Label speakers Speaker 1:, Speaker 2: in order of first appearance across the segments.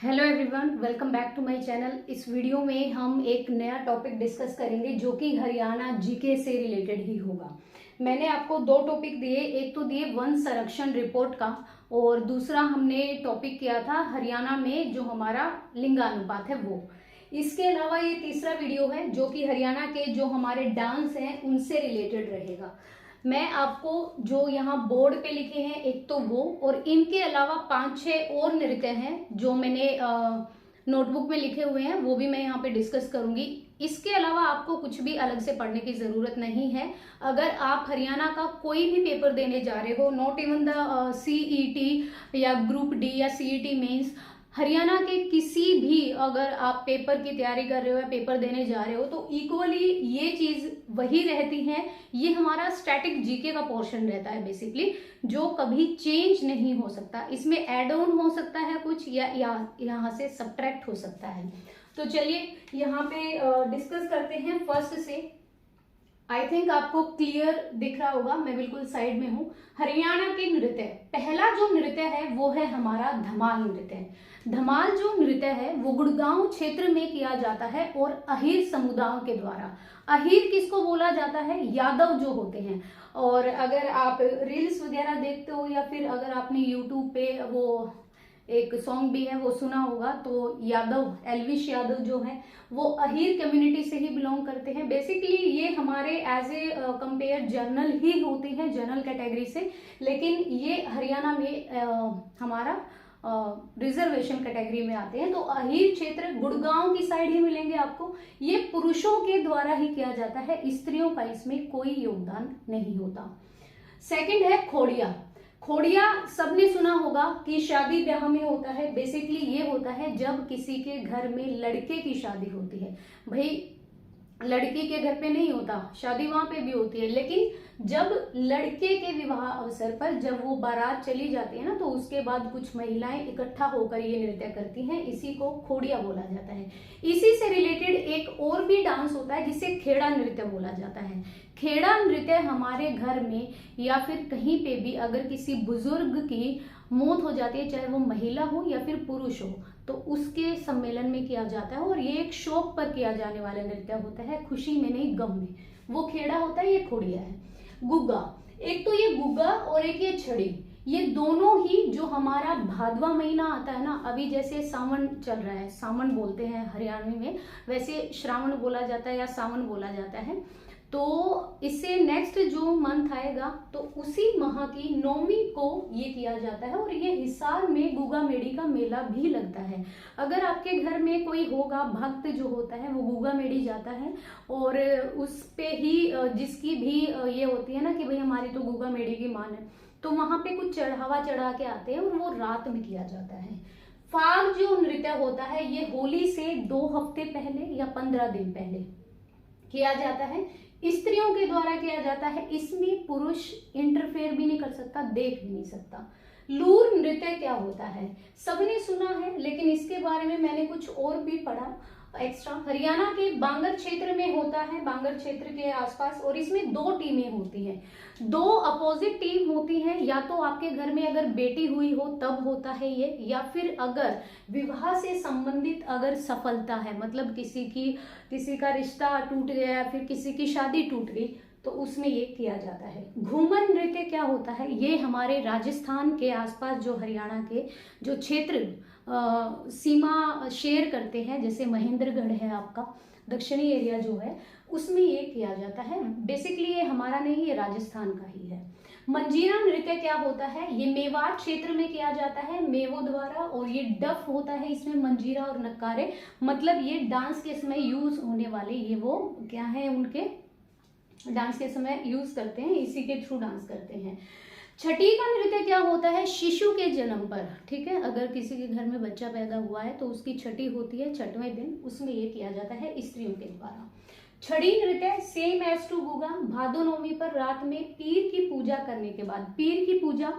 Speaker 1: Hello everyone, welcome back to my channel. इस video में हम एक नया टॉपिक डिस्कस करेंगे जो कि हरियाणा जीके से रिलेटेड ही होगा। मैंने आपको दो टॉपिक दिए, एक तो दिए वन संरक्षण रिपोर्ट का और दूसरा हमने टॉपिक किया था हरियाणा में जो हमारा लिंगानुपात है वो। इसके अलावा ये तीसरा वीडियो है जो कि हरियाणा के जो हमारे डांस हैं उनसे रिलेटेड रहेगा। मैं आपको जो यहाँ बोर्ड पे लिखे हैं एक तो वो, और इनके अलावा 5-6 और नृत्य हैं जो मैंने नोटबुक में लिखे हुए हैं, वो भी मैं यहाँ पे डिस्कस करूंगी। इसके अलावा आपको कुछ भी अलग से पढ़ने की जरूरत नहीं है। अगर आप हरियाणा का कोई भी पेपर देने जा रहे हो, नॉट इवन द सीईटी या ग्रुप डी या सीईटी मेंस, हरियाणा के किसी भी अगर आप पेपर की तैयारी कर रहे हो या पेपर देने जा रहे हो तो इक्वली ये चीज वही रहती है। ये हमारा स्टैटिक जीके का पोर्शन रहता है बेसिकली, जो कभी चेंज नहीं हो सकता। इसमें एड ऑन हो सकता है कुछ या यहाँ से सब्ट्रैक्ट हो सकता है। तो चलिए यहाँ पे डिस्कस करते हैं फर्स्ट से। आई थिंक आपको क्लियर दिख रहा होगा, मैं बिल्कुल साइड में हूँ। हरियाणा के नृत्य, पहला जो नृत्य है वो है हमारा धमाल नृत्य। धमाल जो नृत्य है वो गुड़गांव क्षेत्र में किया जाता है और अहीर समुदायों के द्वारा। अहीर किसको बोला जाता है? यादव जो होते हैं। और अगर आप रील्स वगैरह देखते हो या फिर अगर आपने यूट्यूब पे वो एक सॉन्ग भी है वो सुना होगा, तो यादव, एलविश यादव जो है वो अहीर कम्युनिटी से ही बिलोंग करते हैं। बेसिकली ये हमारे एज ए कंपेयर जनरल ही होती है, जनरल कैटेगरी से, लेकिन ये हरियाणा में हमारा रिजर्वेशन कैटेगरी में आते हैं। तो अहीर क्षेत्र गुड़गांव की साइड ही मिलेंगे आपको। ये पुरुषों के द्वारा ही किया जाता है, स्त्रियों का इसमें कोई योगदान नहीं होता। सेकंड है खोड़िया। खोड़िया सबने सुना होगा कि शादी ब्याह में होता है। बेसिकली ये होता है जब किसी के घर में लड़के की शादी होती है। भाई लड़की के घर पे नहीं होता, शादी वहां पे भी होती है, लेकिन जब लड़के के विवाह अवसर पर जब वो बारात चली जाती है ना, तो उसके बाद कुछ महिलाएं इकट्ठा होकर ये नृत्य करती हैं। इसी को खोड़िया बोला जाता है। इसी से रिलेटेड एक और भी डांस होता है जिसे खेड़ा नृत्य बोला जाता है। खेड़ा नृत्य हमारे घर में या फिर कहीं पे भी अगर किसी बुजुर्ग की मौत हो जाती है, चाहे वो महिला हो या फिर पुरुष हो, तो उसके सम्मेलन में किया जाता है। और ये एक शौक पर किया जाने वाला नृत्य होता है, खुशी में नहीं गम में। वो खेड़ा होता है, ये खोड़िया है। गुग्गा, एक तो ये गुग्गा और एक ये छड़ी, ये दोनों ही जो हमारा भादवा महीना आता है ना, अभी जैसे सावन चल रहा है, सावन बोलते हैं हरियाणवी में, वैसे श्रावण बोला जाता है या सावन बोला जाता है। तो इससे नेक्स्ट जो मंथ आएगा तो उसी माह की 9वीं को ये किया जाता है। और ये हिसार में गुगा मेड़ी का मेला भी लगता है। अगर आपके घर में कोई होगा भक्त जो होता है वो गुगा मेड़ी जाता है, और उस पे ही जिसकी भी ये होती है ना कि भाई हमारी तो गुगा मेड़ी की मान है, तो वहां पे कुछ चढ़ावा चढ़ा के आते हैं और वो रात में किया जाता है। फाग जो नृत्य होता है ये होली से 2 हफ्ते पहले या 15 दिन पहले किया जाता है, स्त्रियों के द्वारा किया जाता है। इसमें पुरुष इंटरफेयर भी नहीं कर सकता, देख भी नहीं सकता। लूर नृत्य क्या होता है सबने सुना है, लेकिन इसके बारे में मैंने कुछ और भी पढ़ा एक्स्ट्रा। हरियाणा के बांगर क्षेत्र में होता है, बांगर क्षेत्र के आसपास, और इसमें 2 टीमें होती हैं, 2 अपोजिट टीम होती हैं। या तो आपके घर में अगर बेटी हुई हो तब होता है ये, या फिर अगर विवाह से संबंधित अगर सफलता है, मतलब किसी का रिश्ता टूट गया या फिर किसी की शादी टूट गई, तो उसमें ये किया जाता है। घूमर नृत्य क्या होता है? ये हमारे राजस्थान के आसपास जो हरियाणा के जो क्षेत्र सीमा शेयर करते हैं, जैसे महेंद्रगढ़ है आपका दक्षिणी एरिया जो है, उसमें ये किया जाता है। बेसिकली ये हमारा नहीं, ये राजस्थान का ही है। मंजीरा नृत्य क्या होता है? ये मेवाड़ क्षेत्र में किया जाता है मेवों द्वारा, और ये डफ होता है इसमें, मंजीरा और नक्कारे, मतलब ये डांस के समय यूज होने वाले ये वो क्या है, उनके डांस के समय यूज करते हैं, इसी के थ्रू डांस करते हैं। छठी का नृत्य क्या होता है? शिशु के जन्म पर, ठीक है, अगर किसी के घर में बच्चा पैदा हुआ है तो उसकी छठी होती है 6वें दिन, उसमें ये किया जाता है स्त्रियों के द्वारा। छड़ी नृत्य सेम एज टू गुगा, भादो नवमी पर रात में पीर की पूजा करने के बाद, पीर की पूजा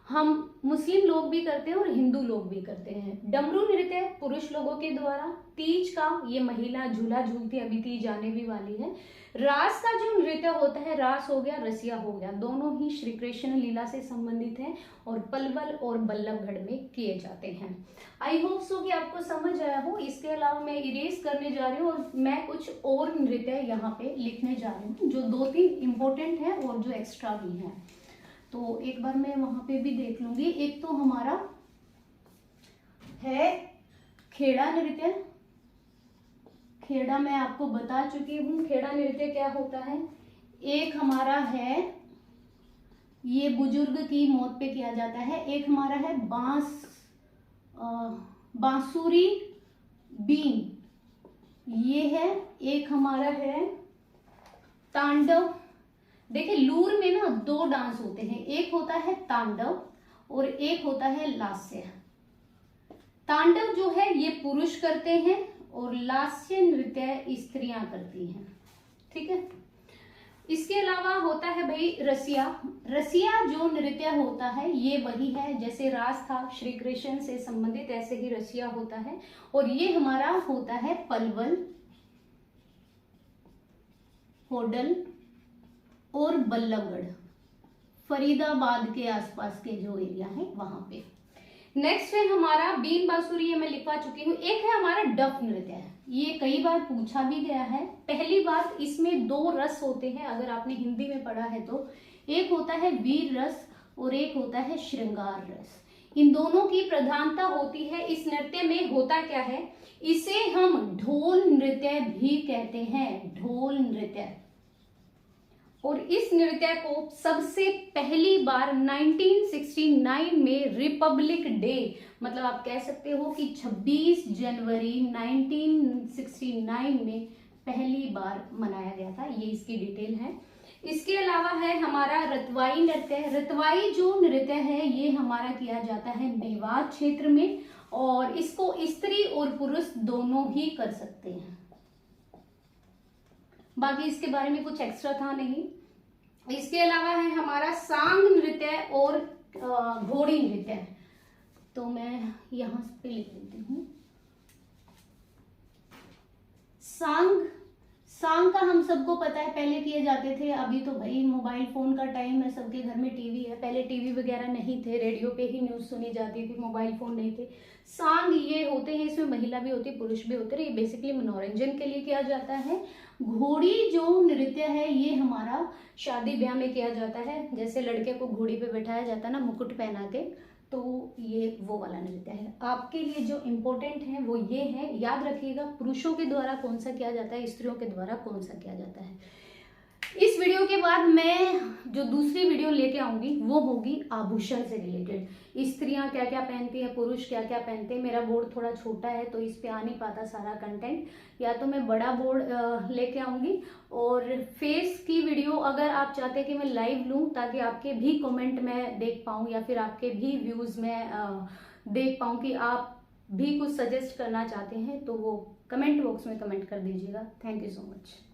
Speaker 1: हम मुस्लिम लोग भी करते हैं और हिंदू लोग भी करते हैं। डमरू नृत्य पुरुष लोगों के द्वारा, तीज का ये महिला झूला झूलती, अभी तीज आने भी वाली है। रास का जो नृत्य होता है, रास हो गया, रसिया हो गया, दोनों ही श्री कृष्ण लीला से संबंधित हैं और पलवल और बल्लभगढ़ में किए जाते हैं। आई होप सो कि आपको समझ आया हो। इसके अलावा मैं इरेज करने जा रही हूँ और मैं कुछ और नृत्य यहाँ पे लिखने जा रही हूँ जो 2-3 इम्पोर्टेंट है और जो एक्स्ट्रा भी है। तो एक बार मैं वहां पे भी देख लूंगी। एक तो हमारा है खेड़ा नृत्य। खेड़ा मैं आपको बता चुकी हूँ, खेड़ा नृत्य क्या होता है। एक हमारा है ये बुजुर्ग की मौत पे किया जाता है। एक हमारा है बांसुरी बीन, ये है। एक हमारा है तांडव। देखिए लूर में ना 2 डांस होते हैं, एक होता है तांडव और एक होता है लास्य। तांडव जो है ये पुरुष करते हैं और लास्य नृत्य स्त्रियां करती हैं, ठीक है। इसके अलावा होता है भाई रसिया। रसिया जो नृत्य होता है ये वही है, जैसे रास था श्री कृष्ण से संबंधित, ऐसे ही रसिया होता है। और ये हमारा होता है पलवल, होडल और बल्लभगढ़, फरीदाबाद के आसपास के जो एरिया है वहां पे। नेक्स्ट है हमारा बीन बांसुरी, ये मैं लिखवा चुकी हूँ। एक है हमारा डफ नृत्य है, ये कई बार पूछा भी गया है। पहली बात, इसमें 2 रस होते हैं, अगर आपने हिंदी में पढ़ा है तो। एक होता है वीर रस और एक होता है श्रृंगार रस। इन दोनों की प्रधानता होती है। इस नृत्य में होता क्या है, इसे हम ढोल नृत्य भी कहते हैं, ढोल नृत्य। और इस नृत्य को सबसे पहली बार 1969 में रिपब्लिक डे, मतलब आप कह सकते हो कि 26 जनवरी 1969 में पहली बार मनाया गया था। ये इसकी डिटेल है। इसके अलावा है हमारा रतवाई नृत्य। रतवाई जो नृत्य है ये हमारा किया जाता है मेवात क्षेत्र में, और इसको स्त्री और पुरुष दोनों ही कर सकते हैं। बाकी इसके बारे में कुछ एक्स्ट्रा था नहीं। इसके अलावा है हमारा सांग नृत्य और घोड़ी नृत्य। तो मैं यहां पे लिख देती हूँ। सांग का हम सबको पता है पहले किए जाते थे। अभी तो भाई मोबाइल फोन का टाइम है, सबके घर में टीवी है। पहले टीवी वगैरह नहीं थे, रेडियो पे ही न्यूज सुनी जाती थी, मोबाइल फोन नहीं थे। सांग ये होते हैं, इसमें महिला भी होती है पुरुष भी होते हैं। ये बेसिकली मनोरंजन के लिए किया जाता है। घोड़ी जो नृत्य है ये हमारा शादी ब्याह में किया जाता है, जैसे लड़के को घोड़ी पे बैठाया जाता है ना मुकुट पहना के, तो ये वो वाला नृत्य है। आपके लिए जो इम्पोर्टेंट है वो ये है, याद रखिएगा पुरुषों के द्वारा कौन सा किया जाता है, स्त्रियों के द्वारा कौन सा किया जाता है। इस वीडियो के बाद मैं जो दूसरी वीडियो लेके आऊंगी वो होगी आभूषण से रिलेटेड। स्त्रियां क्या क्या पहनती है, पुरुष क्या क्या पहनते हैं। मेरा बोर्ड थोड़ा छोटा है तो इस पे आ नहीं पाता सारा कंटेंट, या तो मैं बड़ा बोर्ड लेके आऊंगी। और फेस की वीडियो अगर आप चाहते हैं कि मैं लाइव लूं ताकि आपके भी कमेंट मैं देख पाऊं या फिर आपके भी व्यूज में देख पाऊं कि आप भी कुछ सजेस्ट करना चाहते हैं, तो वो कमेंट बॉक्स में कमेंट कर दीजिएगा। Thank you so much.